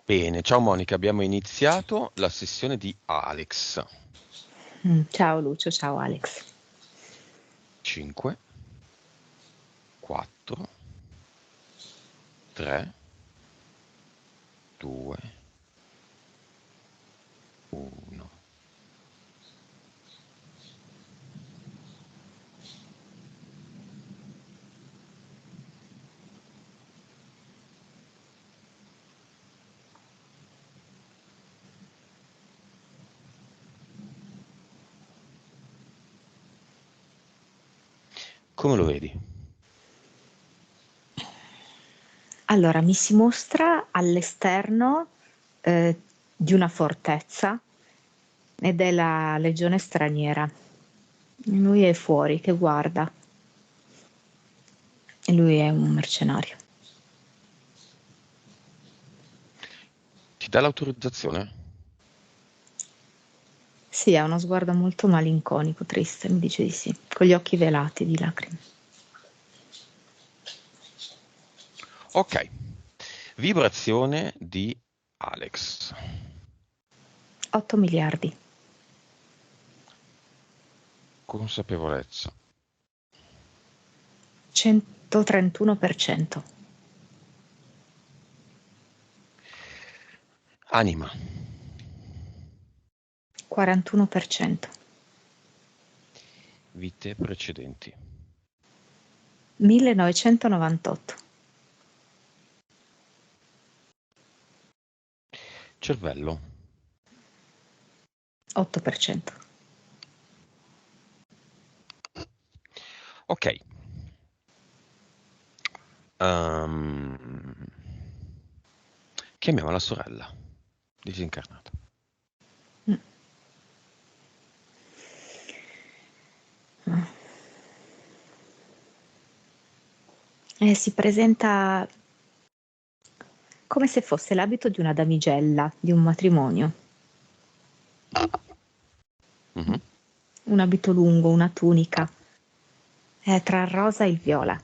Bene, ciao Monica, abbiamo iniziato la sessione di Alex. Ciao Lucio, ciao Alex. 5, 4, 3, 2, 1. Come lo vedi? Allora, mi si mostra all'esterno di una fortezza ed è la legione straniera. Lui è fuori che guarda e lui è un mercenario. Ti dà l'autorizzazione? Sì, ha uno sguardo molto malinconico, triste, mi dice di sì, con gli occhi velati di lacrime. Ok. Vibrazione di Alex. 8 miliardi. Consapevolezza. 131%. Anima. 41%. Vite precedenti. 1998. Cervello. 8%. Ok. Ehm, Chiamiamo la sorella. Disincarnata. Si presenta come se fosse l'abito di una damigella, di un matrimonio. Mhm. Un abito lungo, una tunica, è tra il rosa e il viola.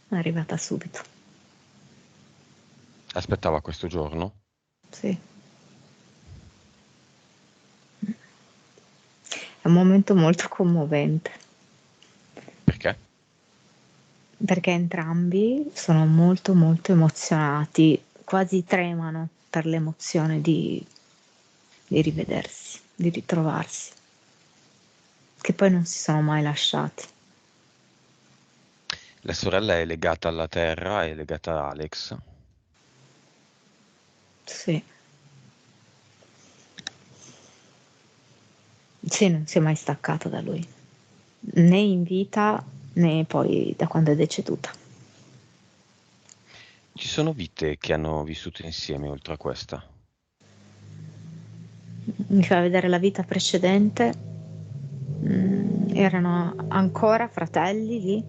È arrivata subito. Aspettava questo giorno? Sì. È un momento molto commovente, Perché? perché entrambi sono molto molto emozionati, quasi tremano per l'emozione di rivedersi, di ritrovarsi, che poi non si sono mai lasciati. La sorella è legata alla terra, è legata a Alex. Sì. Sì, non si è mai staccato da lui, né in vita né poi da quando è deceduta. Ci sono vite che hanno vissuto insieme oltre a questa. Mi fa vedere la vita precedente. Erano ancora fratelli lì,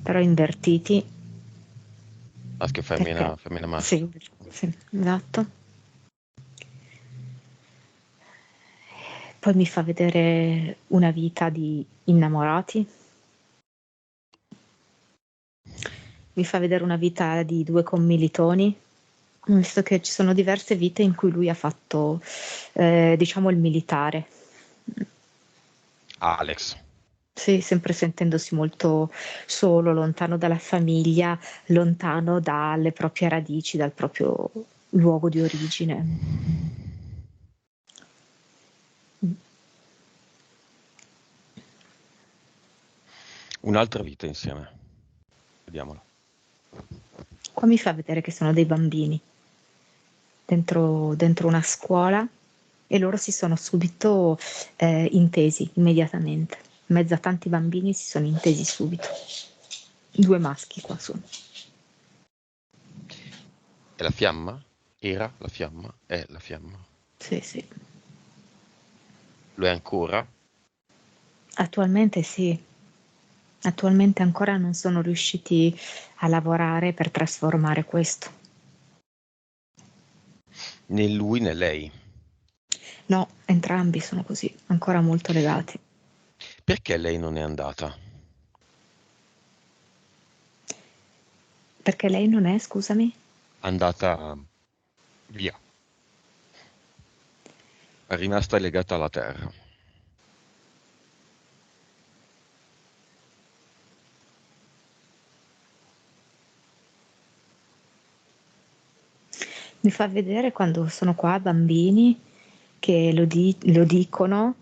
però invertiti, Maschio e perché femmina, femmina sì, maschio. sì, esatto. Poi mi fa vedere una vita di innamorati, mi fa vedere una vita di due commilitoni, visto che ci sono diverse vite in cui lui ha fatto, diciamo, il militare. Alex. Sì, sempre sentendosi molto solo, lontano dalla famiglia, lontano dalle proprie radici, dal proprio luogo di origine. Un'altra vita insieme. Vediamola. Qua mi fa vedere che sono dei bambini dentro una scuola e loro si sono subito intesi immediatamente. In mezzo a tanti bambini si sono intesi subito. Due maschi qua sono. È la fiamma? Era la fiamma? È la fiamma. Sì, sì. Lo è ancora? Attualmente sì. Attualmente ancora non sono riusciti a lavorare per trasformare questo. Né lui né lei. No, entrambi sono così, ancora molto legati. Perché lei non è andata? Perché lei non è, scusami? Andata via, è rimasta legata alla terra. Mi fa vedere quando sono qua bambini che lo dicono,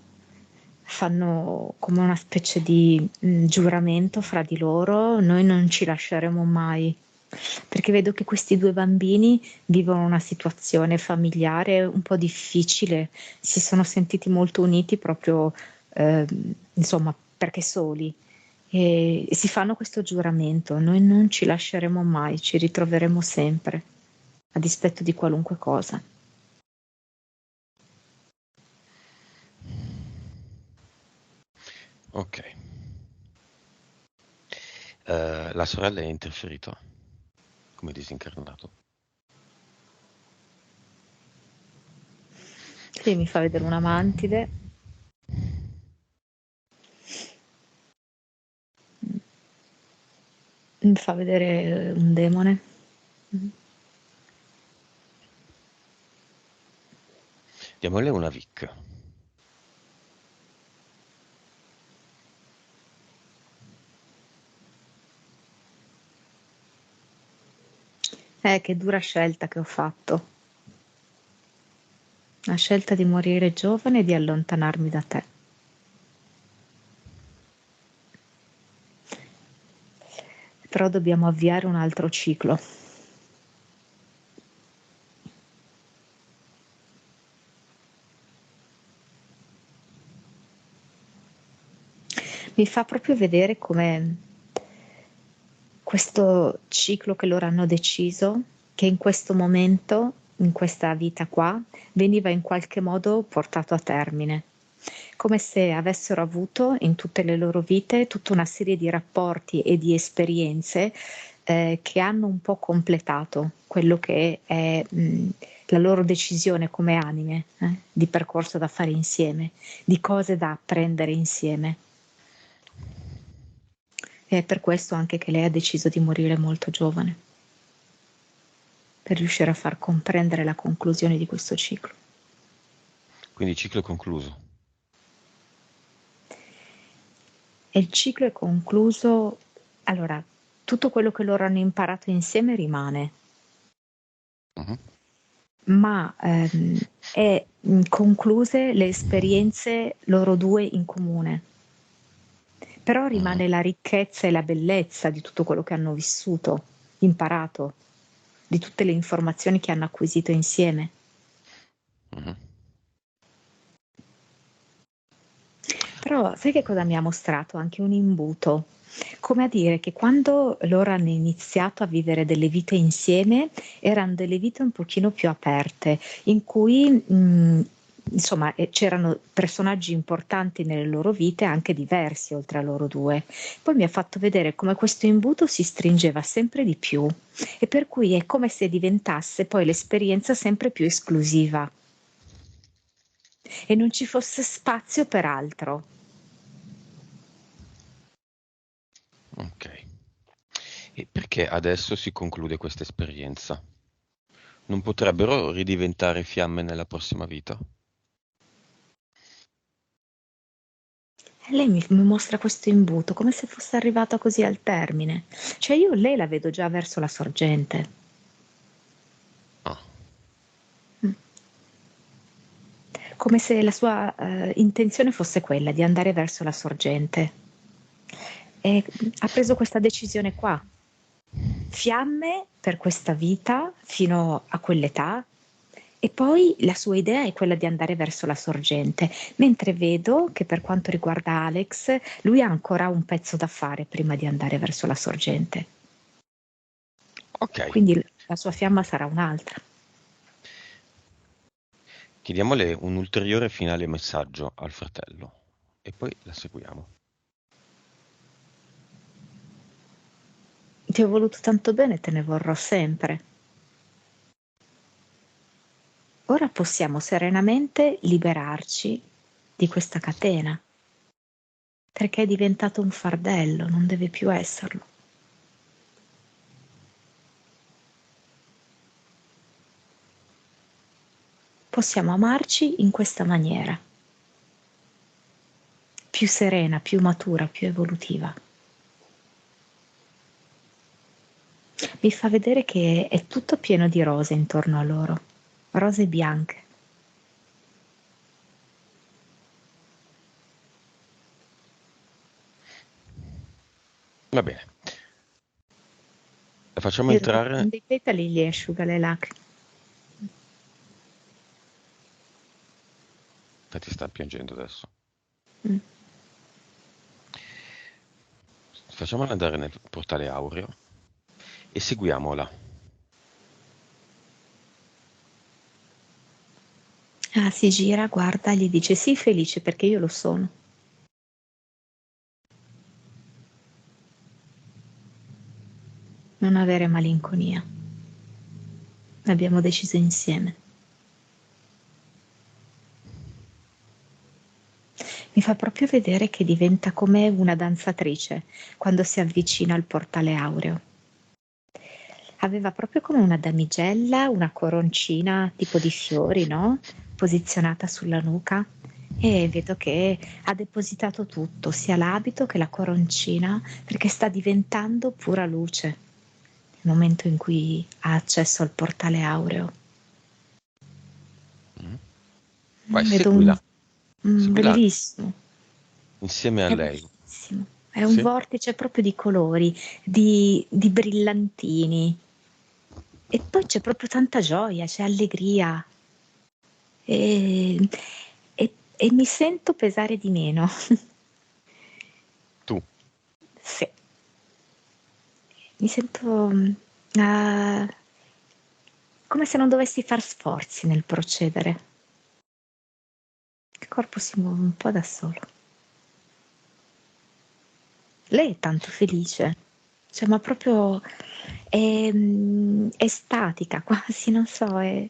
fanno come una specie di giuramento fra di loro, noi non ci lasceremo mai. Perché vedo che questi due bambini vivono una situazione familiare un po' difficile, si sono sentiti molto uniti proprio, insomma, perché soli. E si fanno questo giuramento, noi non ci lasceremo mai, ci ritroveremo sempre, a dispetto di qualunque cosa. Ok. La sorella è interferita come disincarnato. Sì, mi fa vedere una mantide. Mi fa vedere un demone. Diamole una Vic. Che dura scelta che ho fatto. La scelta di morire giovane e di allontanarmi da te. Però dobbiamo avviare un altro ciclo. Mi fa proprio vedere come questo ciclo che loro hanno deciso, che in questo momento, in questa vita qua, veniva in qualche modo portato a termine. Come se avessero avuto in tutte le loro vite tutta una serie di rapporti e di esperienze che hanno un po' completato quello che è la loro decisione come anime, di percorso da fare insieme, di cose da apprendere insieme. E è per questo anche che lei ha deciso di morire molto giovane, per riuscire a far comprendere la conclusione di questo ciclo. Quindi il ciclo è concluso. E il ciclo è concluso, allora, tutto quello che loro hanno imparato insieme rimane, Mhm. ma è concluse le esperienze loro due in comune. Però Mhm. rimane la ricchezza e la bellezza di tutto quello che hanno vissuto, imparato, di tutte le informazioni che hanno acquisito insieme. Mhm. Però sai che cosa mi ha mostrato? Anche un imbuto. Come a dire che quando loro hanno iniziato a vivere delle vite insieme, erano delle vite un pochino più aperte, in cui insomma c'erano personaggi importanti nelle loro vite, anche diversi oltre a loro due. Poi mi ha fatto vedere come questo imbuto si stringeva sempre di più e per cui è come se diventasse poi l'esperienza sempre più esclusiva e non ci fosse spazio per altro. Ok. E perché adesso si conclude questa esperienza? Non potrebbero ridiventare fiamme nella prossima vita? E lei mi mostra questo imbuto come se fosse arrivata così al termine. Cioè io lei la vedo già verso la sorgente. Ah, Mm. Come se la sua intenzione fosse quella di andare verso la sorgente. E ha preso questa decisione qua. Fiamme per questa vita fino a quell'età e poi la sua idea è quella di andare verso la sorgente, mentre vedo che per quanto riguarda Alex, lui ha ancora un pezzo da fare prima di andare verso la sorgente. ok. Quindi la sua fiamma sarà un'altra. Chiediamole un ulteriore finale messaggio al fratello e poi la seguiamo. Ti ho voluto tanto bene, te ne vorrò sempre. Ora possiamo serenamente liberarci di questa catena, perché è diventato un fardello, non deve più esserlo. possiamo amarci in questa maniera, più serena, più matura, più evolutiva. Mi fa vedere che è tutto pieno di rose intorno a loro, rose bianche. Va bene. La facciamo Vedo che con entrare. dei petali gli asciuga le lacrime. Infatti sta piangendo adesso. Mm. Facciamola andare nel portale aureo e seguiamola. Ah, si gira, guarda, gli dice sii felice perché io lo sono. Non avere malinconia. L'abbiamo deciso insieme. Mi fa proprio vedere che diventa come una danzatrice quando si avvicina al portale aureo. Aveva proprio come una damigella, una coroncina tipo di fiori, no? Posizionata sulla nuca. E vedo che ha depositato tutto, sia l'abito che la coroncina, perché sta diventando pura luce nel momento in cui ha accesso al portale aureo. Mm. Vai, Vedo un seguila. Seguila bellissimo. insieme a È lei. bellissimo. È un Sì? vortice proprio di colori, di brillantini. E poi c'è proprio tanta gioia, c'è allegria. E, e mi sento pesare di meno. Tu. Sì, mi sento ah, come se non dovessi far sforzi nel procedere. Il corpo si muove un po' da solo. Lei è tanto felice, cioè, ma proprio è estatica quasi, non so, è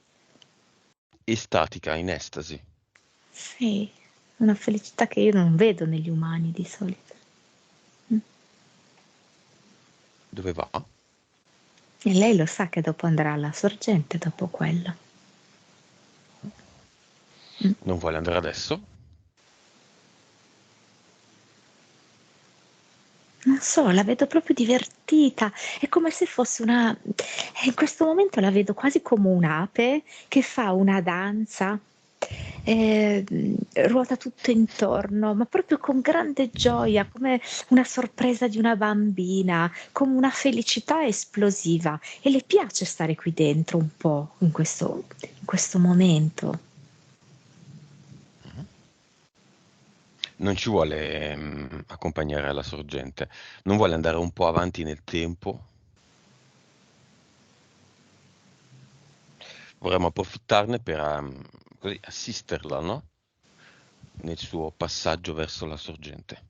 Estatica, in estasi. sì, una felicità che io non vedo negli umani di solito. Mm. Dove va? E lei lo sa che dopo andrà alla sorgente dopo quello. Mm. Non vuole andare adesso? Non so, la vedo proprio divertita, è come se fosse una... In questo momento la vedo quasi come un'ape che fa una danza, ruota tutto intorno, ma proprio con grande gioia, come una sorpresa di una bambina, come una felicità esplosiva. E le piace stare qui dentro un po', in questo momento. Non ci vuole accompagnare alla sorgente. Non vuole andare un po' avanti nel tempo. Vorremmo approfittarne per così, assisterla, no? Nel suo passaggio verso la sorgente.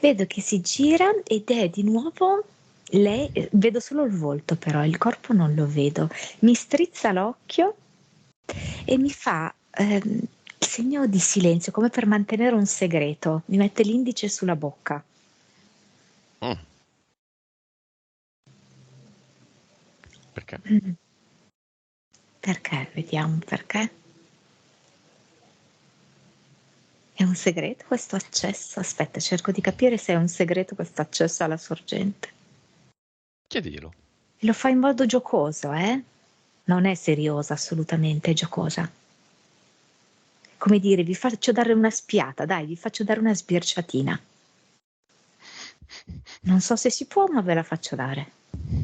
Vedo che si gira ed è di nuovo lei, vedo solo il volto però, il corpo non lo vedo. Mi strizza l'occhio e mi fa il segno di silenzio, come per mantenere un segreto. Mi mette l'indice sulla bocca. Mm, perché? Mm. Perché? Vediamo perché. È un segreto questo accesso? Aspetta, cerco di capire se è un segreto questo accesso alla sorgente. Chiediglielo. Lo fa in modo giocoso, eh? Non è seriosa assolutamente, è giocosa. Come dire, vi faccio dare una spiata, dai, vi faccio dare una sbirciatina. Non so se si può, ma ve la faccio dare.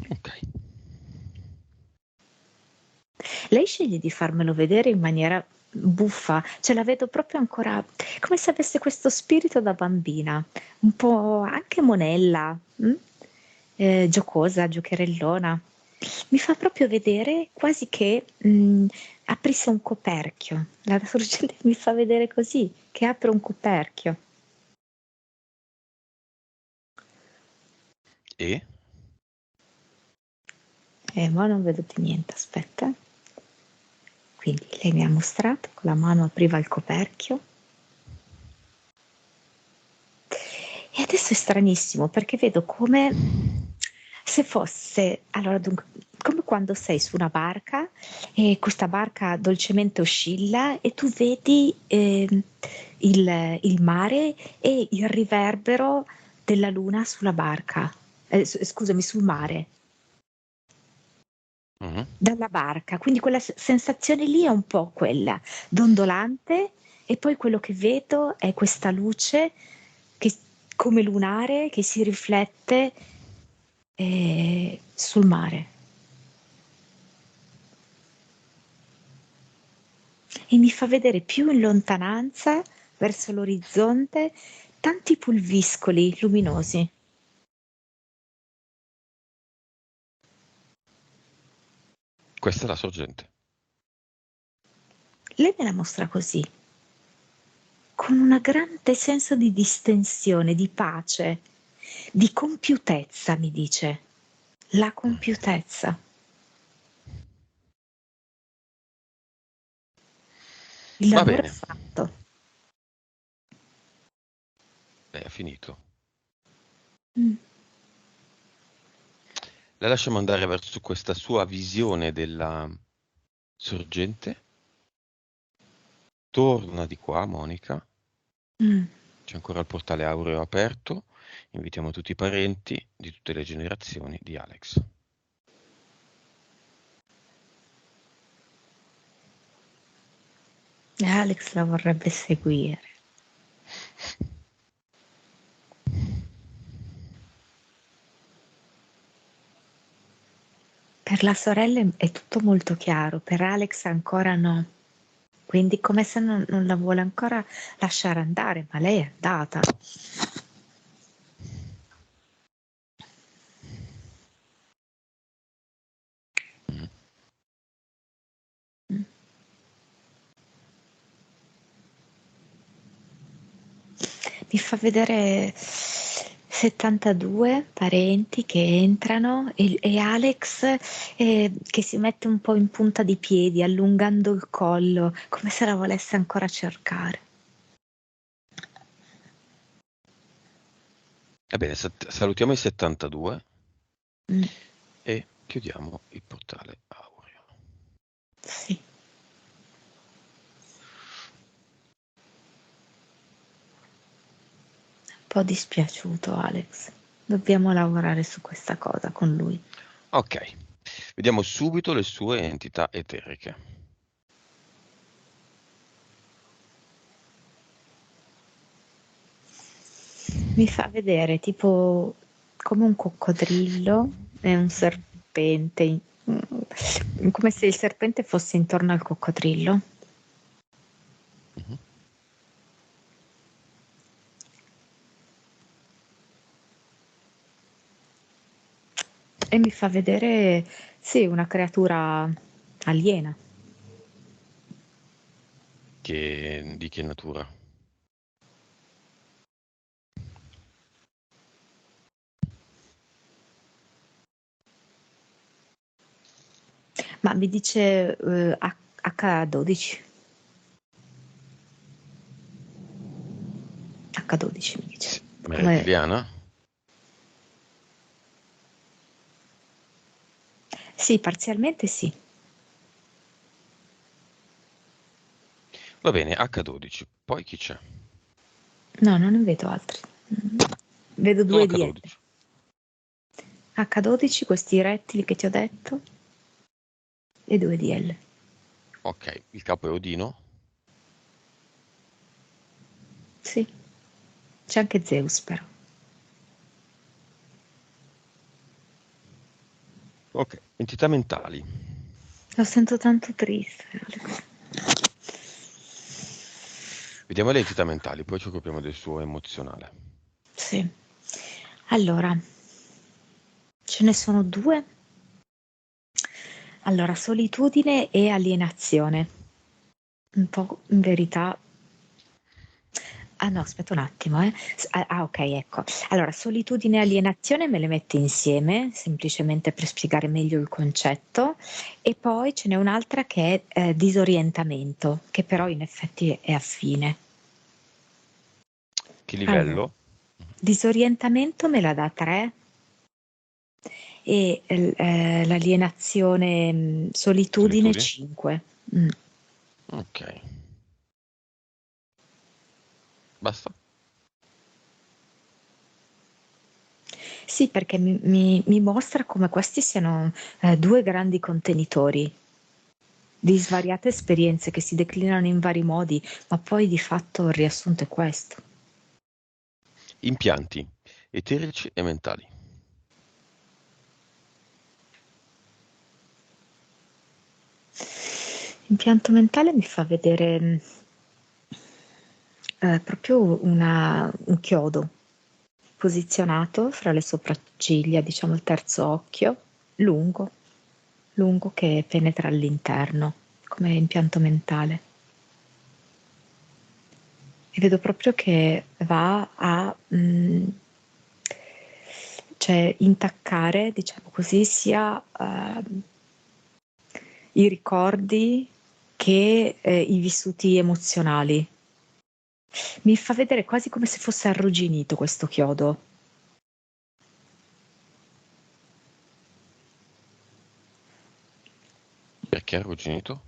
Ok. Lei sceglie di farmelo vedere in maniera buffa, cioè la vedo proprio ancora come se avesse questo spirito da bambina, un po' anche monella, giocosa, giocherellona. Mi fa proprio vedere quasi che aprisse un coperchio. La sorgente mi fa vedere così, che apre un coperchio. E? Ma non vedo più niente, aspetta. Quindi lei mi ha mostrato, con la mano apriva il coperchio. E adesso è stranissimo perché vedo come se fosse, allora dunque, come quando sei su una barca e questa barca dolcemente oscilla e tu vedi il mare e il riverbero della luna sulla barca, scusami, sul mare, Mhm. dalla barca. Quindi quella sensazione lì è un po' quella, dondolante, e poi quello che vedo è questa luce che, come lunare che si riflette sul mare. E mi fa vedere più in lontananza, verso l'orizzonte, tanti pulviscoli luminosi. Questa è la sorgente. Lei me la mostra così, con un grande senso di distensione, di pace, di compiutezza, mi dice. La compiutezza, il Va lavoro è bene, fatto. è finito. Mm. La lasciamo andare verso questa sua visione della sorgente. Torna di qua, Monica. Mm. C'è ancora il portale aureo aperto. Invitiamo tutti i parenti di tutte le generazioni di Alex. Alex la vorrebbe seguire. Per la sorella è tutto molto chiaro, per Alex ancora no. Quindi come se non la vuole ancora lasciare andare, ma lei è andata. Mm. Mm. Mi fa vedere 72 parenti che entrano e Alex che si mette un po' in punta di piedi, allungando il collo, come se la volesse ancora cercare. Ebbene, salutiamo i 72 Mm, e chiudiamo il portale aureo. sì. Un po' dispiaciuto Alex. Dobbiamo lavorare su questa cosa con lui. Ok, vediamo subito le sue entità eteriche. Mi fa vedere tipo come un coccodrillo e un serpente, come se il serpente fosse intorno al coccodrillo. Mhm. E mi fa vedere, sì, una creatura aliena. Di che natura? Ma mi dice H12. H12 mi dice. Come... Rettiliana? Sì, parzialmente sì. Va bene, H12. Poi chi c'è? No, non ne vedo altri. Vedo Solo due di L. H12. H12, questi rettili che ti ho detto, e due di L. Ok, il capo è Odino. Sì, c'è anche Zeus però. Ok, entità mentali. Lo sento tanto triste, Alex. Vediamo le entità mentali, poi ci occupiamo del suo emozionale. Sì. Allora, ce ne sono due. Allora, solitudine e alienazione. Un po' in verità. Ah no, aspetta un attimo, eh. Ok, ecco. Allora, solitudine e alienazione me le mette insieme, semplicemente per spiegare meglio il concetto. E poi ce n'è un'altra che è disorientamento, che però in effetti è affine. Che Allora, livello? disorientamento me la dà 3, e l'alienazione, solitudine Solitudine? 5. Ok. Basta? Sì, perché mi mostra come questi siano due grandi contenitori di svariate esperienze che si declinano in vari modi, ma poi di fatto il riassunto è questo. Impianti eterici e mentali. Impianto mentale mi fa vedere proprio un chiodo posizionato fra le sopracciglia, diciamo il terzo occhio, lungo, lungo che penetra all'interno come impianto mentale. E vedo proprio che va a cioè intaccare, diciamo così, sia i ricordi che i vissuti emozionali. Mi fa vedere quasi come se fosse arrugginito questo chiodo. Perché arrugginito?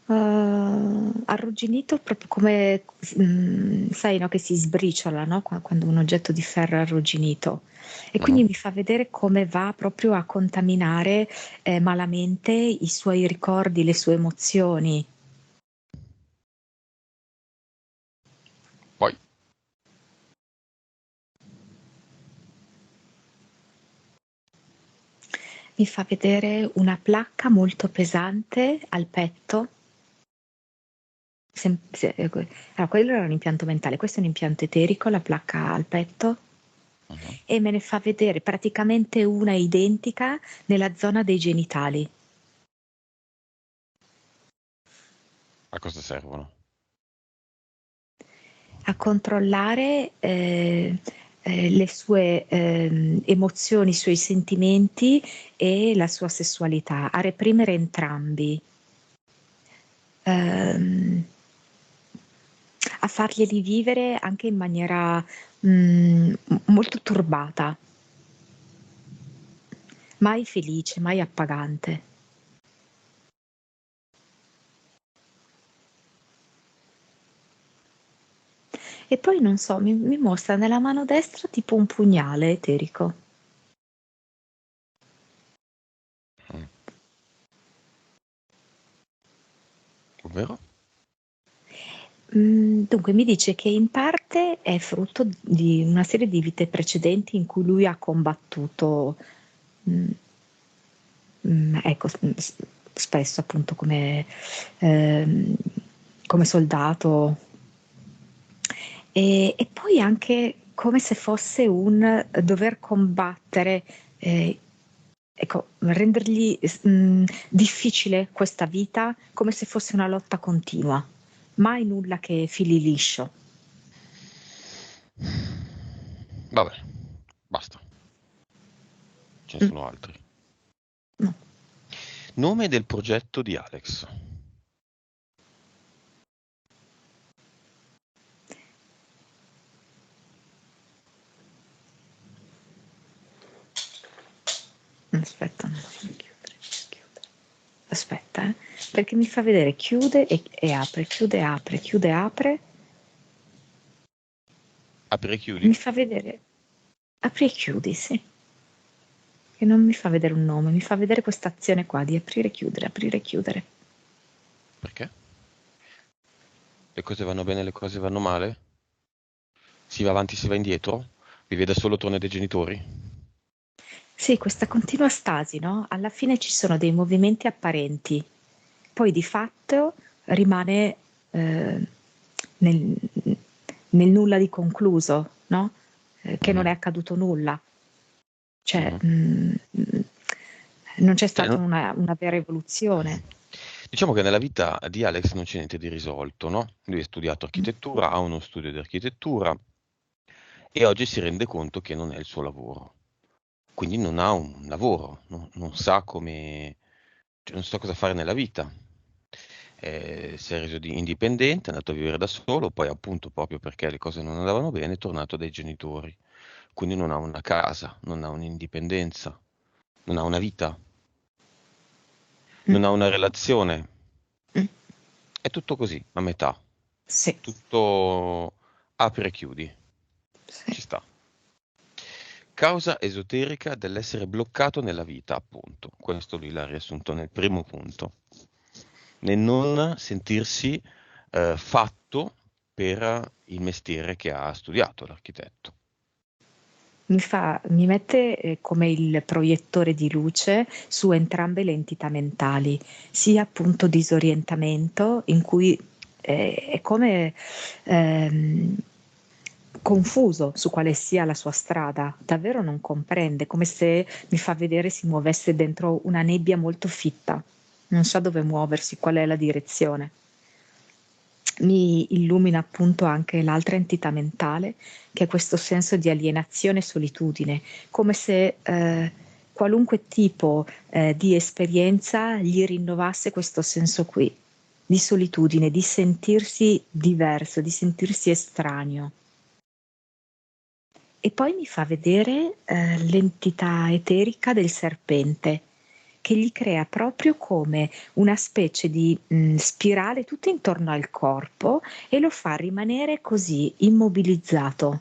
Arrugginito proprio come, sai, no, che si sbriciola, no? Quando un oggetto di ferro è arrugginito. E quindi Mhm. mi fa vedere come va proprio a contaminare malamente i suoi ricordi, le sue emozioni. Poi, Mi fa vedere una placca molto pesante al petto. Allora, quello era un impianto mentale, questo è un impianto eterico, la placca al petto, mhm. e me ne fa vedere praticamente una identica nella zona dei genitali. A cosa servono? A controllare le sue emozioni, i suoi sentimenti e la sua sessualità, a reprimere entrambi, ehm, a farglieli vivere anche in maniera molto turbata, mai felice, mai appagante. E poi non so, mi mostra nella mano destra tipo un pugnale eterico. Mm. Ovvero? Dunque mi dice che in parte è frutto di una serie di vite precedenti in cui lui ha combattuto, mh, ecco, spesso appunto ehm, come soldato e poi anche come se fosse un dover combattere, eh, ecco, rendergli difficile questa vita come se fosse una lotta continua, mai nulla che fili liscio. Vabbè, basta. Ce ne Mm, sono altri. no. Nome del progetto di Alex. Aspetta, no, chiudere, chiudere. Aspetta, perché mi fa vedere chiude e apre, chiude, apre, chiude, apre. Apri e chiudi? Mi fa vedere apri e chiudi, sì. Che non mi fa vedere un nome, mi fa vedere questa azione qua di aprire e chiudere, aprire e chiudere. Perché? Le cose vanno bene, le cose vanno male? Si va avanti, si va indietro? Vive da solo, torna dai genitori? Sì, questa continua stasi, no? Alla fine ci sono dei movimenti apparenti, poi di fatto rimane nel, nel nulla di concluso, no? Che non Mhm, è accaduto nulla. Cioè, mhm. non c'è Cioè, stata una vera evoluzione. diciamo che nella vita di Alex non c'è niente di risolto, no? Lui ha studiato Mm. architettura, ha uno studio di architettura e oggi si rende conto che non è il suo lavoro. Quindi non ha un lavoro, non sa come, cioè non sa cosa fare nella vita. Si è reso indipendente, è andato a vivere da solo, poi appunto proprio perché le cose non andavano bene è tornato dai genitori. quindi non ha una casa, non ha un'indipendenza, non ha una vita, Mm, non ha una relazione, mm, è tutto così, a metà, sì, tutto apri e chiudi, sì. ci sta. Causa esoterica dell'essere bloccato nella vita, appunto. Questo lui l'ha riassunto nel primo punto. Nel non sentirsi fatto per il mestiere che ha studiato l'architetto. Mi mette come il proiettore di luce su entrambe le entità mentali, sia appunto disorientamento, in cui è come ehm, confuso su quale sia la sua strada, davvero non comprende, come se mi fa vedere si muovesse dentro una nebbia molto fitta, non sa dove muoversi, qual è la direzione. Mi illumina appunto anche l'altra entità mentale, che è questo senso di alienazione e solitudine, come se qualunque tipo di esperienza gli rinnovasse questo senso qui, di solitudine, di sentirsi diverso, di sentirsi estraneo. E poi mi fa vedere l'entità eterica del serpente, che gli crea proprio come una specie di spirale tutto intorno al corpo e lo fa rimanere così immobilizzato.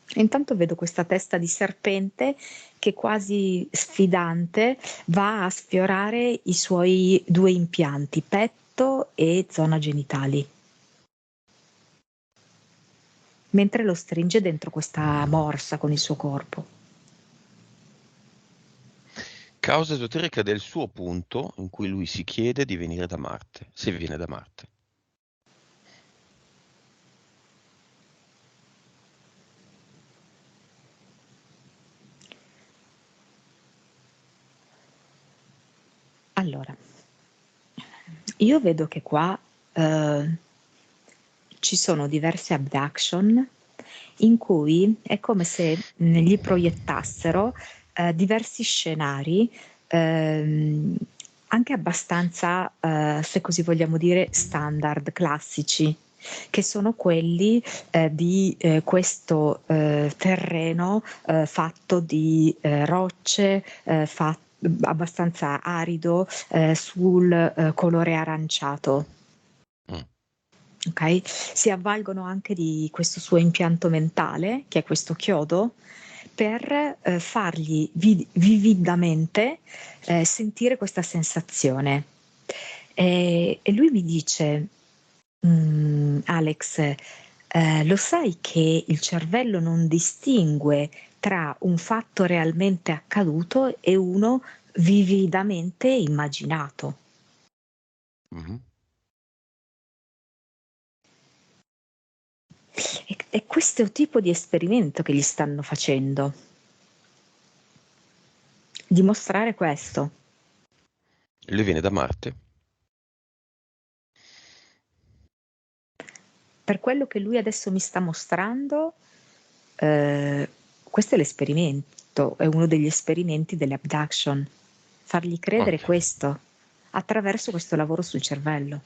E intanto vedo questa testa di serpente che quasi sfidante va a sfiorare i suoi due impianti, petto e zona genitali, mentre lo stringe dentro questa morsa con il suo corpo. Causa esoterica del suo punto in cui lui si chiede di venire da Marte, se viene da Marte. Allora, io vedo che qua ci sono diverse abduction in cui è come se gli proiettassero diversi scenari, ehm, anche abbastanza, se così vogliamo dire, standard, classici, che sono quelli di questo terreno fatto di rocce, abbastanza arido, sul colore aranciato. Mm. Okay? Si avvalgono anche di questo suo impianto mentale, che è questo chiodo, per, fargli vividamente, sentire questa sensazione. E lui mi dice: Alex, lo sai che il cervello non distingue tra un fatto realmente accaduto e uno vividamente immaginato?" Mhm. È questo tipo di esperimento che gli stanno facendo, dimostrare questo. Lui viene da Marte. Per quello che lui adesso mi sta mostrando, questo è l'esperimento, è uno degli esperimenti delle abduction. Fargli credere Ok. questo attraverso questo lavoro sul cervello.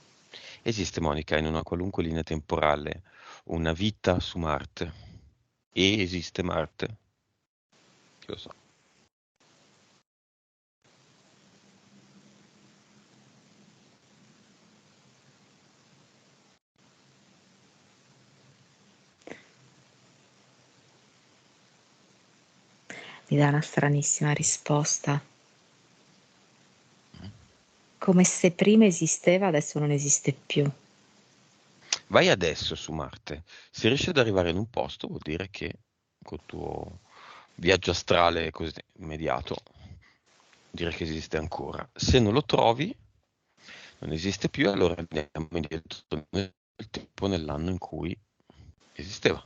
Esiste, Monica, in una qualunque linea temporale una vita su Marte? E esiste Marte? Chi lo sa? Mi dà una stranissima risposta. Mm. Come se prima esisteva, adesso non esiste più. Vai adesso su Marte. Se riesci ad arrivare in un posto, vuol dire che col tuo viaggio astrale così immediato, dire che esiste ancora. Se non lo trovi, non esiste più, allora andiamo indietro nel tempo, nell'anno in cui esisteva.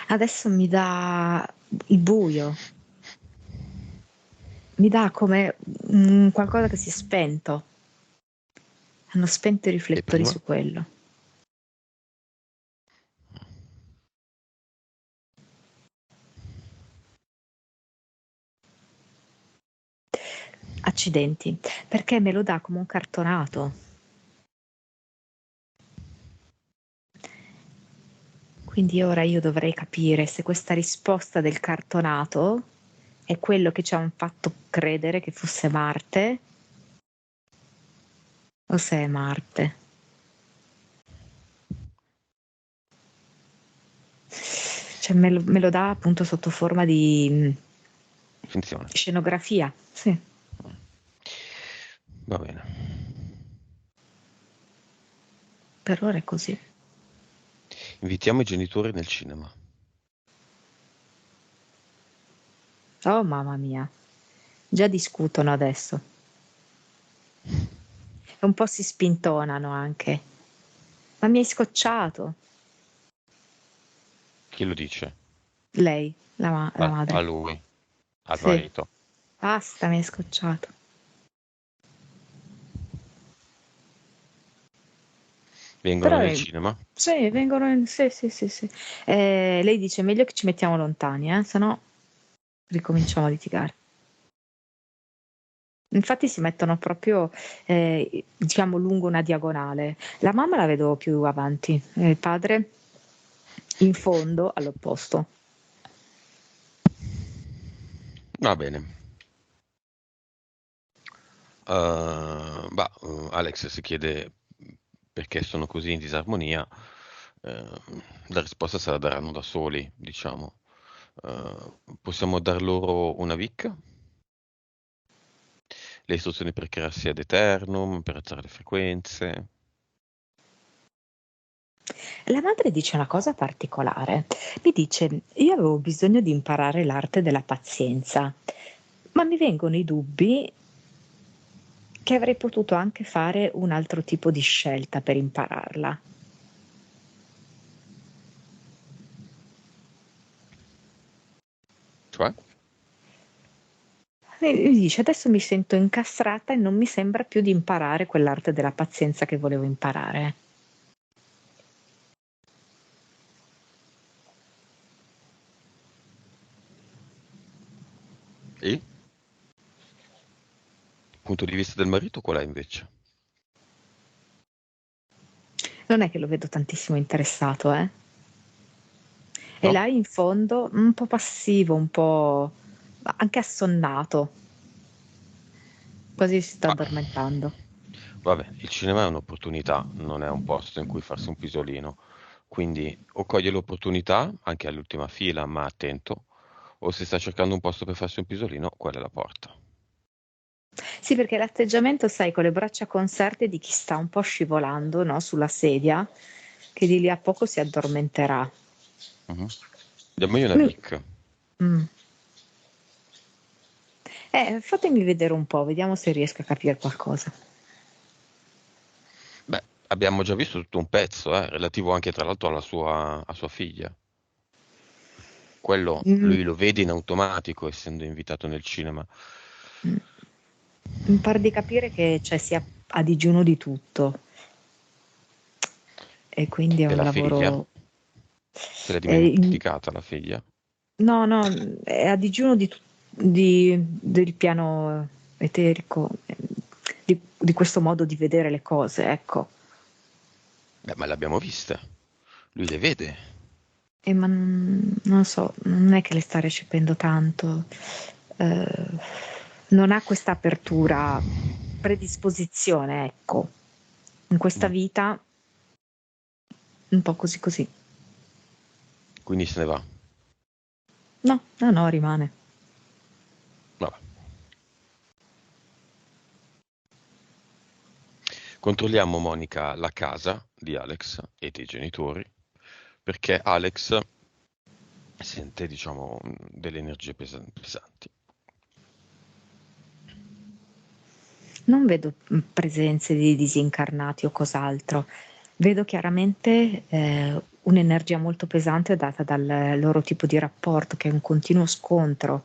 Adesso mi dà il buio, mi dà come qualcosa che si è spento. Hanno spento i E riflettori prima? su quello. Accidenti, perché me lo dà come un cartonato. Quindi ora io dovrei capire se questa risposta del cartonato è quello che ci hanno fatto credere che fosse Marte o se è Marte. Cioè me lo dà appunto sotto forma di Finzione. scenografia, sì. Va bene. Per ora è così. Invitiamo i genitori nel cinema. Oh mamma mia, già discutono adesso. E un po' si spintonano anche. Ma mi hai scocciato. Chi lo dice? Lei, la A madre. lui, al Sì, marito. basta, mi hai scocciato. Vengono Però nel cinema? sì, vengono in... Sì, sì, sì, sì. Lei dice meglio che ci mettiamo lontani, se no ricominciamo a litigare. Infatti si mettono proprio, diciamo, lungo una diagonale. La mamma la vedo più avanti, il padre in fondo all'opposto. Va bene. Alex si chiede perché sono così in disarmonia. La risposta se la daranno da soli, diciamo. Possiamo dar loro una VIC? Le istruzioni per crearsi ad eternum, per alzare le frequenze. La madre dice una cosa particolare. Mi dice: io avevo bisogno di imparare l'arte della pazienza, ma mi vengono i dubbi che avrei potuto anche fare un altro tipo di scelta per impararla. Cioè? E mi dice: adesso mi sento incastrata e non mi sembra più di imparare quell'arte della pazienza che volevo imparare. E? Il punto di vista del marito qual è invece? Non è che lo vedo tantissimo interessato, eh? E No? là in fondo un po' passivo, un po' anche assonnato, quasi si sta Ma, addormentando. vabbè, il cinema è un'opportunità, non è un posto in cui farsi un pisolino. Quindi o coglie l'opportunità, anche all'ultima fila, ma attento, o se sta cercando un posto per farsi un pisolino, quella è la porta. Sì, perché l'atteggiamento, sai, con le braccia conserte di chi sta un po' scivolando, no, sulla sedia, che di lì a poco si addormenterà. Mhm. Diamogli una Mm. Vic. Mm. Fatemi vedere un po', vediamo se riesco a capire qualcosa. Beh, abbiamo già visto tutto un pezzo, relativo anche tra l'altro a sua figlia. Quello Mm, lui lo vede in automatico, essendo invitato nel cinema. mm. Mi pare di capire che cioè, si ha a digiuno di tutto e quindi è E un la figlia? lavoro... Se l'è in- dimenticata la figlia? no, no, è a digiuno del piano eterico, di questo modo di vedere le cose, ecco. Beh, ma le abbiamo viste. Lui le vede. Ma non so, non è che le sta recependo tanto. Eh, non ha questa apertura, predisposizione, ecco. In questa Mm. vita un po' così così. Quindi se ne va. No, no, no, rimane. Vabbè. Controlliamo, Monica, la casa di Alex e dei genitori, perché Alex sente, diciamo, delle energie pesanti. Non vedo presenze di disincarnati o cos'altro. Vedo chiaramente un'energia molto pesante data dal loro tipo di rapporto, che è un continuo scontro.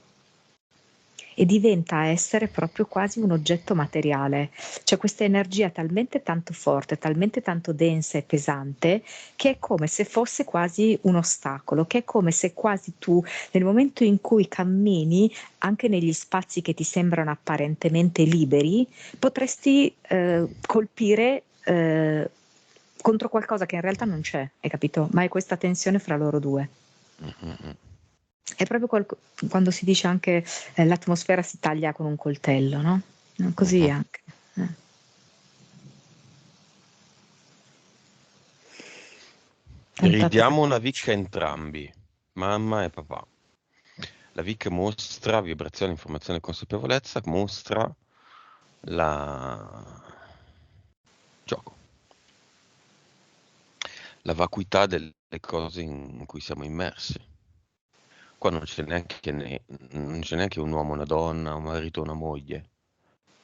e diventa essere proprio quasi un oggetto materiale. C'è questa energia talmente tanto forte, talmente tanto densa e pesante, che è come se fosse quasi un ostacolo, che è come se quasi tu, nel momento in cui cammini, anche negli spazi che ti sembrano apparentemente liberi, potresti colpire contro qualcosa che in realtà non c'è, hai capito? Ma è questa tensione fra loro due. Mm-mm. È proprio quando si dice anche l'atmosfera si taglia con un coltello, no? Così Mhm. anche. Tanta Ridiamo pesante. una vicca entrambi, mamma e papà. La VIC mostra vibrazione, informazione e consapevolezza, mostra la gioco, la vacuità delle cose in cui siamo immersi. Qua non c'è neanche un uomo, una donna, un marito, una moglie.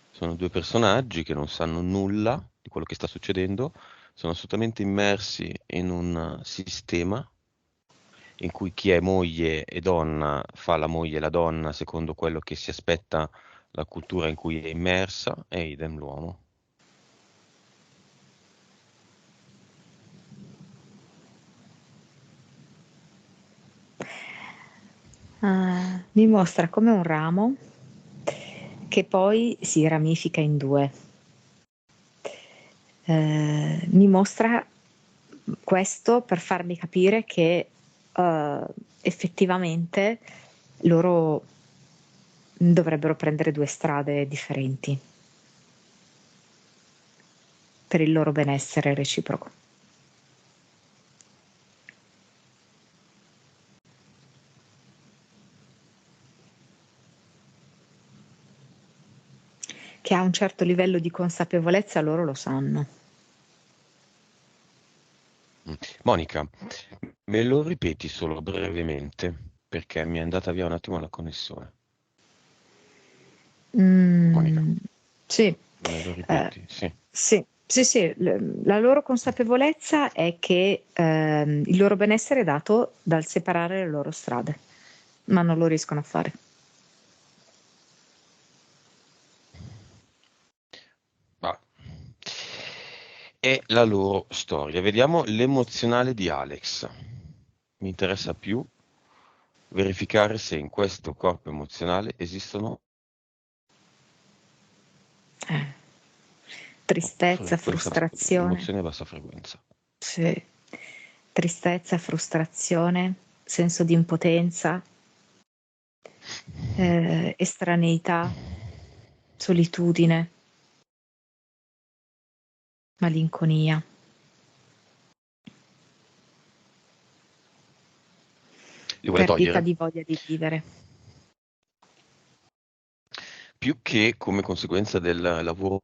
Sono due personaggi che non sanno nulla di quello che sta succedendo, sono assolutamente immersi in un sistema in cui chi è moglie e donna fa la moglie e la donna secondo quello che si aspetta la cultura in cui è immersa, e idem l'uomo. Mi mostra come un ramo che poi si ramifica in due. Mi mostra questo per farmi capire che effettivamente loro dovrebbero prendere due strade differenti per il loro benessere reciproco. Che a un certo livello di consapevolezza loro lo sanno. Monica, me lo ripeti solo brevemente perché mi è andata via un attimo la connessione. Monica, Mm, sì, me lo eh, ripeti? Sì. sì, sì, sì, la loro consapevolezza è che il loro benessere è dato dal separare le loro strade, ma non lo riescono a fare. Ah. È la loro storia. Vediamo l'emozionale di Alex. Mi interessa più verificare se in questo corpo emozionale esistono Eh, Tristezza, frustrazione, emozioni a bassa frequenza. sì. Tristezza, frustrazione, senso di impotenza, estraneità, solitudine, malinconia, Li vuole perdita togliere? di voglia di vivere. Più che come conseguenza del lavoro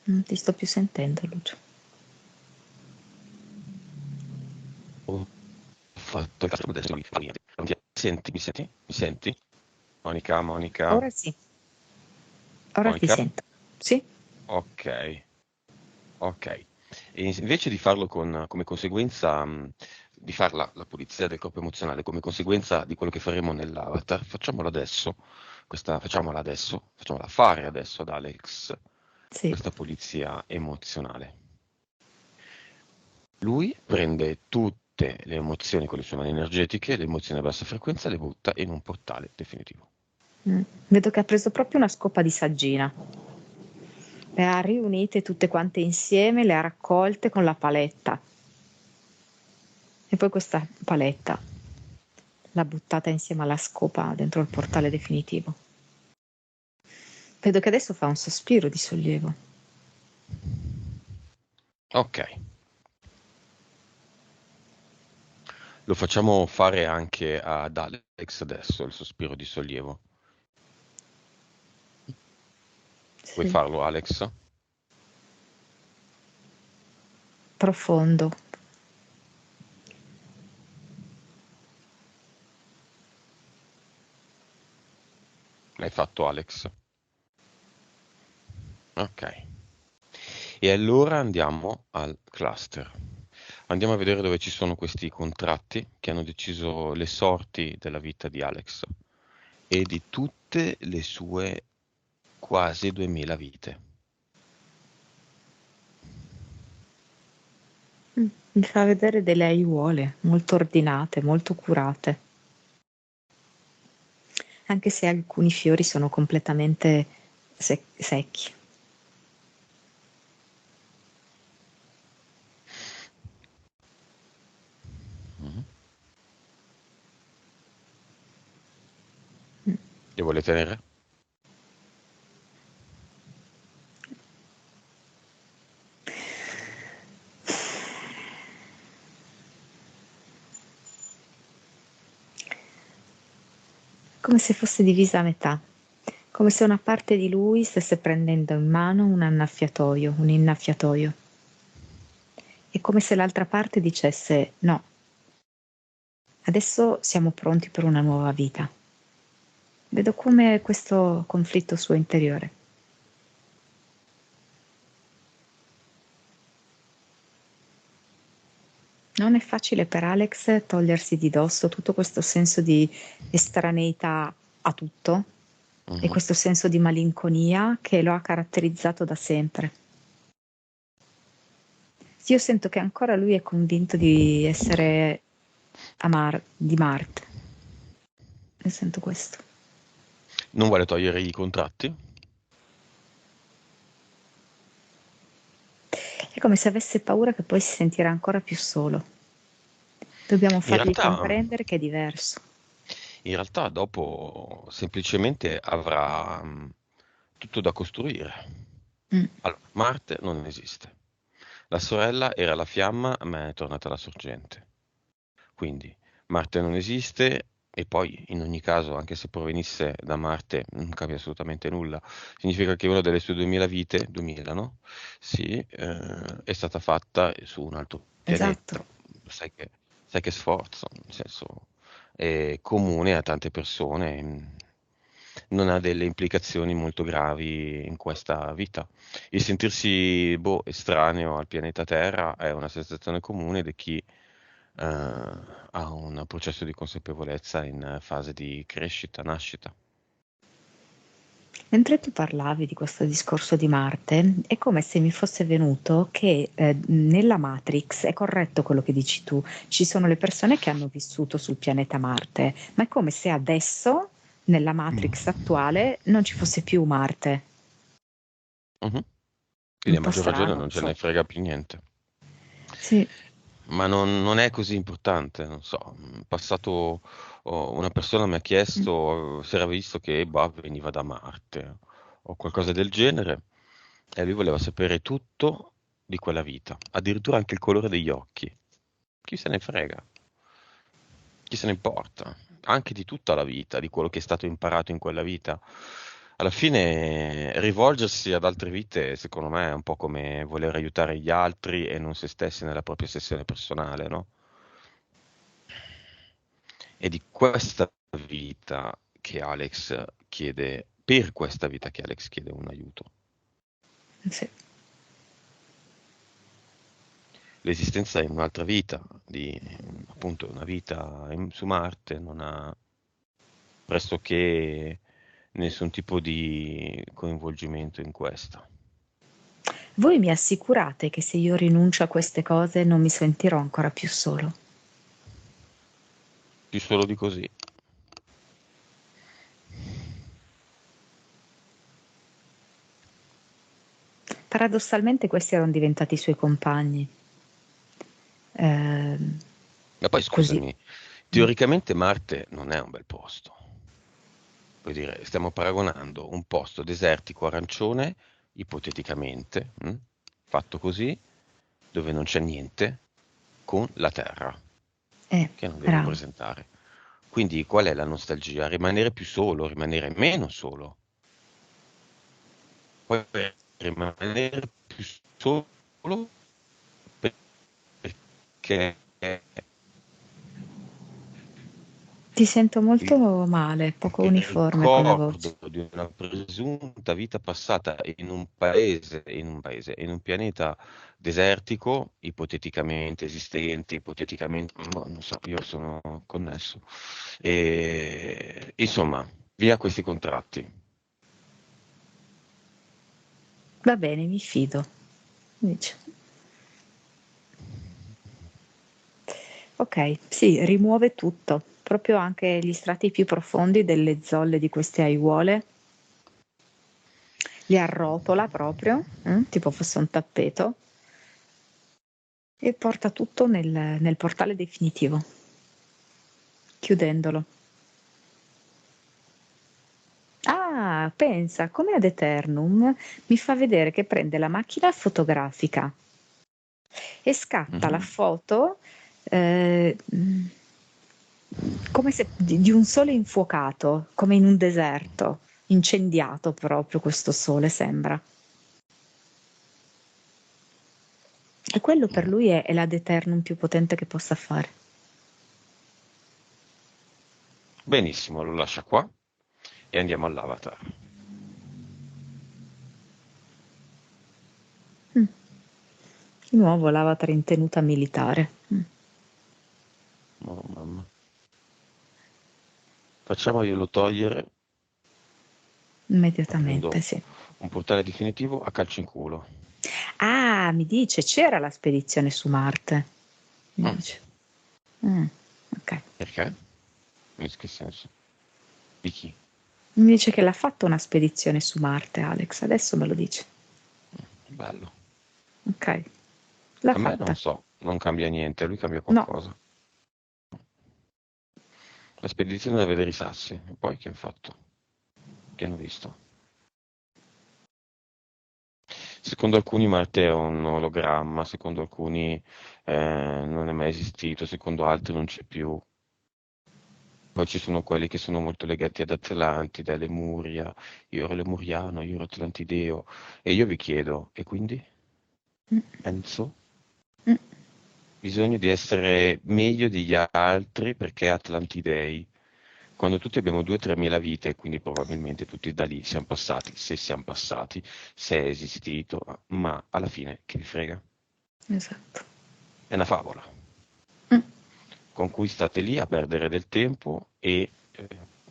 Non ti sto più sentendo, Lucio. fatto, adesso mi fa niente. Senti, mi senti? Mi senti? Monica, Monica, Ora sì, ora ti Monica? sento. Sì? Ok, ok. E invece di farlo come conseguenza, di fare la pulizia del corpo emozionale come conseguenza di quello che faremo nell'avatar, facciamola fare adesso ad Alex, Sì. questa pulizia emozionale. Lui prende tutte le emozioni con le sue mani energetiche, le emozioni a bassa frequenza, le butta in un portale definitivo. Vedo che ha preso proprio una scopa di saggina. Le ha riunite tutte quante insieme, le ha raccolte con la paletta. E poi questa paletta l'ha buttata insieme alla scopa dentro il portale definitivo. Vedo che adesso fa un sospiro di sollievo. Ok, lo facciamo fare anche ad Alex adesso, il sospiro di sollievo. Vuoi Sì. farlo, Alex? Profondo. L'hai fatto, Alex? Ok. E allora andiamo al cluster. Andiamo a vedere dove ci sono questi contratti che hanno deciso le sorti della vita di Alex e di tutte le sue quasi 2000 vite. Mi fa vedere delle aiuole molto ordinate, molto curate, anche se alcuni fiori sono completamente secchi. Mhm. Le vuole tenere? Come se fosse divisa a metà, come se una parte di lui stesse prendendo in mano un innaffiatoio. È come se l'altra parte dicesse no, adesso siamo pronti per una nuova vita. Vedo come questo conflitto suo interiore. Non è facile per Alex togliersi di dosso tutto questo senso di estraneità a tutto e Mhm. questo senso di malinconia che lo ha caratterizzato da sempre. Io sento che ancora lui è convinto di essere di Marte. Io sento questo. Non vuole togliere i contratti? È come se avesse paura che poi si sentirà ancora più solo. Dobbiamo In fargli realtà, comprendere che è diverso. in realtà dopo semplicemente avrà tutto da costruire. Mm, Allora, Marte non esiste. La sorella era la fiamma, ma è tornata la sorgente. Quindi Marte non esiste e poi in ogni caso, anche se provenisse da Marte, non cambia assolutamente nulla. Significa che una delle sue 2000 vite, 2000 no? Sì, è stata fatta su un altro esatto. pianeta. Sai che sforzo, nel senso, è comune a tante persone, non ha delle implicazioni molto gravi in questa vita. Il sentirsi boh, estraneo al pianeta Terra è una sensazione comune di chi ha un processo di consapevolezza in fase di crescita, nascita. Mentre tu parlavi di questo discorso di Marte, è come se mi fosse venuto che nella Matrix è corretto quello che dici tu, ci sono le persone che hanno vissuto sul pianeta Marte, ma è come se adesso, nella Matrix attuale, non ci fosse più Marte. Mhm. Un Quindi a po' maggior ragione strano, non ce sì. ne frega più niente. Sì. Ma non è così importante, non so. In passato una persona mi ha Mm. chiesto se era visto che bah, veniva da Marte o qualcosa del genere e lui voleva sapere tutto di quella vita, addirittura anche il colore degli occhi. Chi se ne frega? Chi se ne importa? Anche di tutta la vita, di quello che è stato imparato in quella vita. Alla fine, rivolgersi ad altre vite, secondo me, è un po' come voler aiutare gli altri e non se stessi nella propria sessione personale, no? È di questa vita che Alex chiede, per questa vita che Alex chiede un aiuto. Sì. L'esistenza in un'altra vita, di appunto una vita su Marte, non ha pressoché nessun tipo di coinvolgimento in questa. Voi mi assicurate che se io rinuncio a queste cose non mi sentirò ancora più solo? Più solo di così. Paradossalmente questi erano diventati i suoi compagni. Ehm, Ma poi così. scusami, Mm. teoricamente Marte non è un bel posto. Vuol dire, stiamo paragonando un posto desertico arancione, ipoteticamente, fatto così, dove non c'è niente, con la Terra, che non devo Bravo. presentare. Quindi qual è la nostalgia? Rimanere più solo, rimanere meno solo. Poi rimanere più solo perché Ti sento molto Il, male, poco il uniforme come voce. ricordo di una presunta vita passata in un pianeta desertico, ipoteticamente esistente, ipoteticamente, boh, non so, io sono connesso. E, insomma, via questi contratti. Va bene, mi fido. Dice. Ok, sì, rimuove tutto, proprio anche gli strati più profondi delle zolle di queste aiuole, li arrotola proprio, tipo fosse un tappeto, e porta tutto nel portale definitivo, chiudendolo. Ah, pensa, come ad Eternum mi fa vedere che prende la macchina fotografica e scatta la Mhm. foto eh, come se di un sole infuocato, come in un deserto, incendiato proprio questo sole sembra. E quello per lui è l'ad eternum più potente che possa fare. Benissimo, lo lascia qua e andiamo all'avatar. Mm. Di nuovo l'avatar in tenuta militare. Oh, mamma. Facciamoglielo togliere Immediatamente, aprendo sì. un portale definitivo a calci in culo. Ah, mi dice, c'era la spedizione su Marte. Mi Mm, dice. Mm, ok. perché? In che senso? Di chi? Mi dice che l'ha fatta una spedizione su Marte, Alex, adesso me lo dice. Bello. Ok, l'ha A me non fatta. so, non cambia niente, a lui cambia No, qualcosa. La spedizione da vedere i sassi, e poi che hanno fatto? Che hanno visto? Secondo alcuni Marte è un ologramma, secondo alcuni non è mai esistito, secondo altri non c'è più. Poi ci sono quelli che sono molto legati ad Atlantide, Lemuria, io ero lemuriano, io ero atlantideo. E io vi chiedo, e quindi? mm, Enzo? mm, Bisogno di essere meglio degli altri perché atlantidei. Quando tutti abbiamo 2-3 mila vite, quindi probabilmente tutti da lì siamo passati, se siamo passati, se è esistito, ma alla fine che vi frega? esatto. È una favola Mm, con cui state lì a perdere del tempo e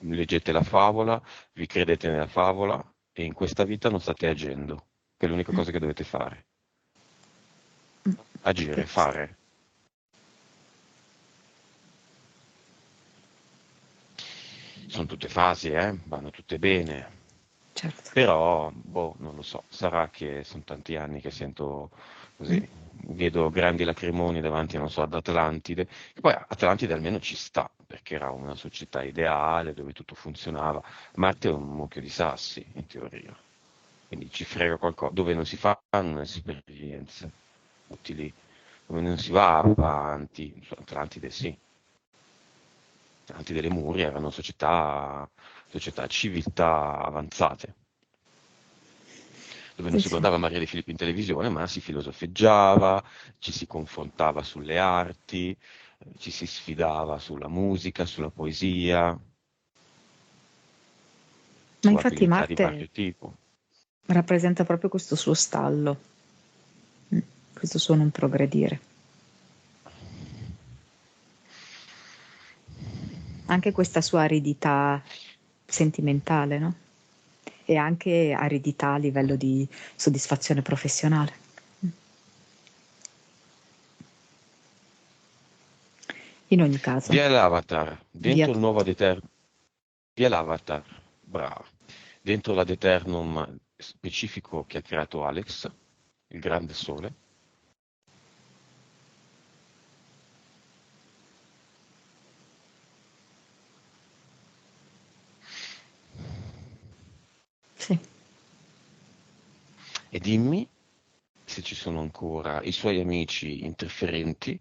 leggete la favola, vi credete nella favola e in questa vita non state agendo, che è l'unica mm, cosa che dovete fare. mm. Agire, Capisco. fare. Sono tutte fasi, vanno tutte bene. Certo. Però, boh, non lo so, sarà che sono tanti anni che sento così, Mm, vedo grandi lacrimoni davanti, non so, ad Atlantide, che poi Atlantide almeno ci sta, perché era una società ideale dove tutto funzionava. Marte è un mucchio di sassi, in teoria, quindi ci frega qualcosa, dove non si fanno esperienze utili, dove non si va avanti, su Atlantide sì. Atlantide e Lemuria erano società, civiltà avanzate dove non sì, si sì. guardava Maria De Filippi in televisione, ma si filosofeggiava, ci si confrontava sulle arti, ci si sfidava sulla musica, sulla poesia, Ma su infatti abilità di Marte vario tipo. rappresenta proprio questo suo stallo, mm, questo suo non progredire. Anche questa sua aridità sentimentale, no? E anche aridità a livello di soddisfazione professionale. In ogni caso, Via l'avatar, via dentro il nuovo tutto. ad Eternum, via l'avatar, brava, dentro l'ad Eternum specifico che ha creato Alex, il grande sole, Sì. e dimmi se ci sono ancora i suoi amici interferenti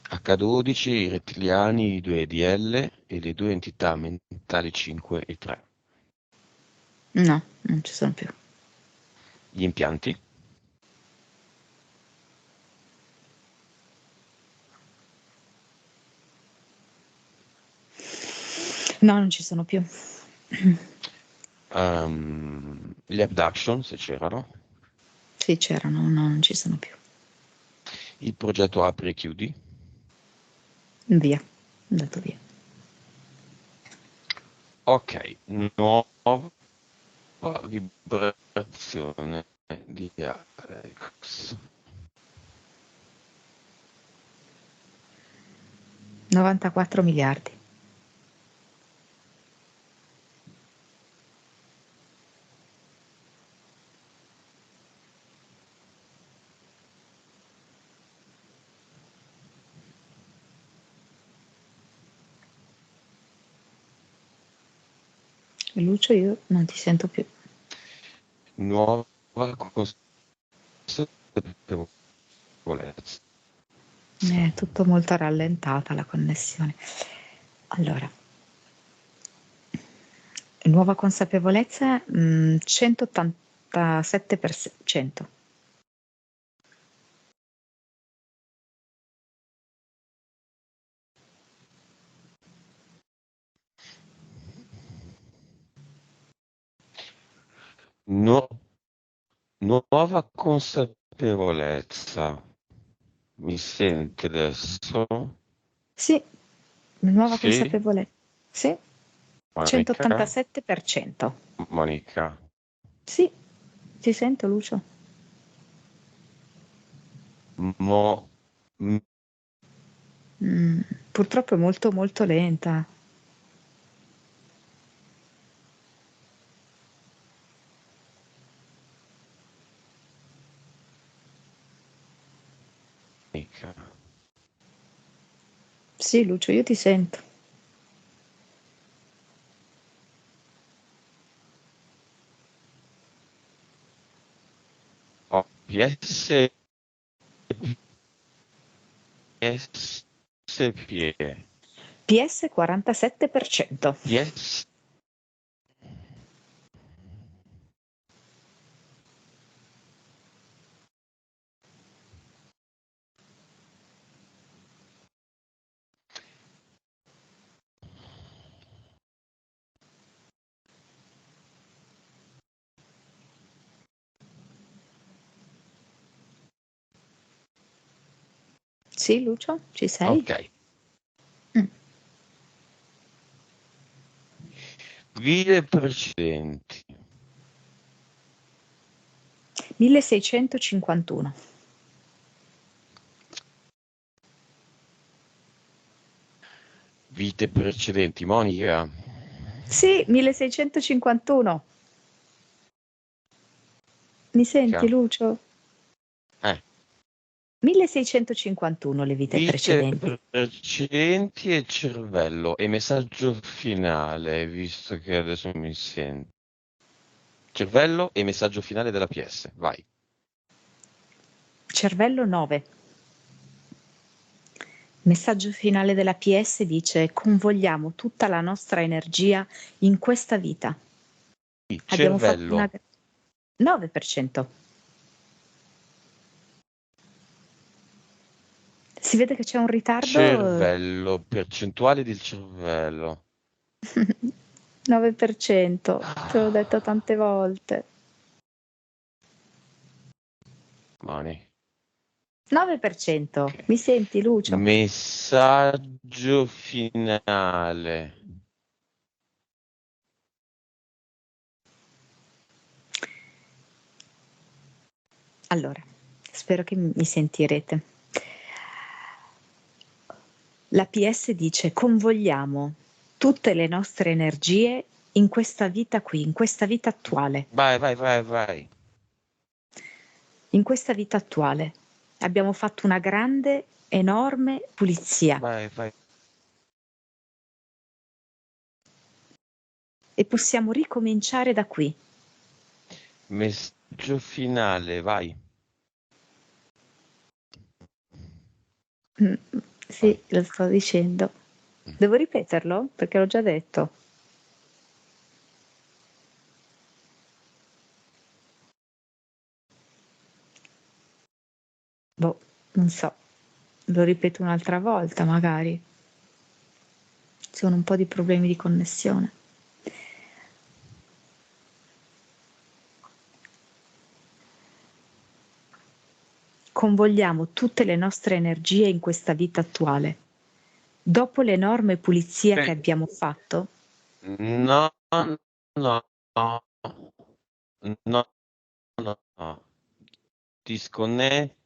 H12, i rettiliani, i due EDL e le due entità mentali 5 e 3. No, non ci sono più. Gli impianti? No, non ci sono più. Le abduction, se c'erano. Sì, c'erano, no, non ci sono più. Il progetto apri e chiudi. Via, andato via. Ok, nuova vibrazione di Alex. 94 miliardi. Lucio, io non ti sento più. Nuova consapevolezza. È tutto molto rallentata la connessione. Allora, nuova consapevolezza 187%. Nuova consapevolezza. Mi senti adesso? Sì, nuova Sì, consapevolezza. Sì, Monica? 187%. Monica. Sì, ti sento Lucio. Mo- Purtroppo è molto molto lenta. Monica. Sì, Lucio, io ti sento. PS, PSP, PS 47%. PS, Sì, Lucio, ci sei? ok. Mm. Vite precedenti. 1651. Vite precedenti, Monica. Sì, 1651. Mi senti, Monica. Lucio? Eh, 1651 le vite vite precedenti. precedenti e cervello. E messaggio finale, visto che adesso mi sento. Cervello e messaggio finale della PS. Vai. Cervello 9. Messaggio finale della PS dice: convogliamo tutta la nostra energia in questa vita. Abbiamo fatto una Cervello. 9%. Si vede che c'è un ritardo. Cervello. Percentuale del cervello. 9%, te l'ho detto Ah, tante volte. Mani. 9%. Ok. Mi senti, Lucio? Messaggio finale. Allora, spero che mi sentirete. La PS dice: convogliamo tutte le nostre energie in questa vita qui, in questa vita attuale. Vai, vai, vai, vai. In questa vita attuale abbiamo fatto una grande, enorme pulizia Vai, vai. e possiamo ricominciare da qui. Messaggio finale, vai. Mm, sì, Vai. lo sto dicendo. Mm. Devo ripeterlo? Perché l'ho già detto. Boh, non so. Lo ripeto un'altra volta, magari. un po' di problemi di connessione. Convogliamo tutte le nostre energie in questa vita attuale. Dopo l'enorme pulizia che abbiamo fatto, No, no, no, no, no. Ti sconnetti